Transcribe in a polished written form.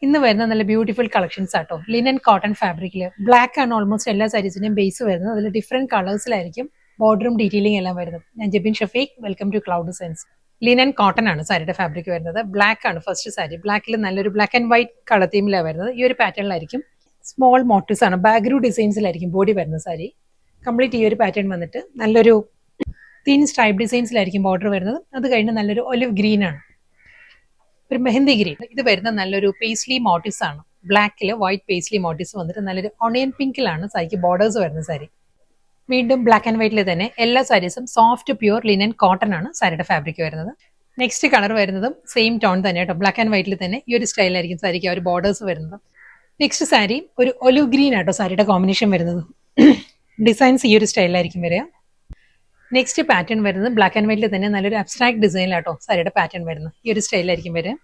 ഇന്ന് വരുന്ന നല്ല ബ്യൂട്ടിഫുൾ കളക്ഷൻസ് ആട്ടോ. ലിനൻ കോട്ടൺ ഫാബ്രിക്കിൽ ബ്ലാക്ക് ആണ് ഓൾമോസ്റ്റ് എല്ലാ സാരീസിന്റെയും ബേസ് വരുന്നത്. അതിൽ ഡിഫറെന്റ് കളേഴ്സിലായിരിക്കും ബോർഡറും ഡീറ്റെയിലിംഗ് എല്ലാം വരുന്നത്. ഞാൻ Jebin Shafeeq, welcome to Cloud Designs. Linen cotton ആണ് സാരിയുടെ ഫാബ്രിക് വരുന്നത്. ബ്ലാക്ക് ആണ് ഫസ്റ്റ് സാരി. ബ്ലാക്കിൽ നല്ലൊരു ബ്ലാക്ക് ആൻഡ് വൈറ്റ് കളർ തീമിലാണ് വരുന്നത്. ഈ ഒരു പാറ്റേണിലായിരിക്കും സ്മോൾ മോട്ടീവ്സ് ആണ്, ബാഗ്രൂ ഡിസൈൻസിലായിരിക്കും ബോഡി വരുന്ന സാരി. കംപ്ലീറ്റ് ഈ ഒരു പാറ്റേൺ വന്നിട്ട് നല്ലൊരു തിൻ സ്ട്രൈപ്പ് ഡിസൈൻസിലായിരിക്കും ബോർഡർ വരുന്നത്. അത് കഴിഞ്ഞ് നല്ലൊരു ഒലിവ് ഗ്രീൻ ആണ്, ഒരു മെഹന്തി ഗ്രീൻ. ഇത് വരുന്ന നല്ലൊരു പേസ്ലി മോട്ടീവ്സ് ആണ്. ബ്ലാക്കിൽ വൈറ്റ് പേസ്ലി മോട്ടീവ്സ് വന്നിട്ട് നല്ലൊരു ഓണിയൻ പിങ്കിലാണ് സാരിക്ക് ബോർഡേഴ്സ് വരുന്ന സാരി. വീണ്ടും ബ്ലാക്ക് ആൻഡ് വൈറ്റിൽ തന്നെ എല്ലാ സാരീസും സോഫ്റ്റ് പ്യൂർ ലിനൻ കോട്ടൺ ആണ് സാരിയുടെ ഫാബ്രിക് വരുന്നത്. നെക്സ്റ്റ് കളർ വരുന്നതും സെയിം ടോൺ തന്നെ കേട്ടോ. ബ്ലാക്ക് ആൻഡ് വൈറ്റിൽ തന്നെ ഈ ഒരു സ്റ്റൈലായിരിക്കും സാരിക്ക് ആ ഒരു ബോർഡേഴ്സ് വരുന്നത്. നെക്സ്റ്റ് സാരി ഒരു ഒലിവ് ഗ്രീൻ ആട്ടോ സാരിയുടെ കോമ്പിനേഷൻ വരുന്നത്. ഡിസൈൻസ് ഈ ഒരു സ്റ്റൈലായിരിക്കും വരിക. നെക്സ്റ്റ് പാറ്റേൺ വരുന്നത് ബ്ലാക്ക് ആൻഡ് വൈറ്റിൽ തന്നെ നല്ലൊരു അബ്സ്ട്രാക്ട് ഡിസൈനിലാട്ടോ സാരിയുടെ പാറ്റേൺ വരുന്നത്. ഈ ഒരു സ്റ്റൈലായിരിക്കും വരിക.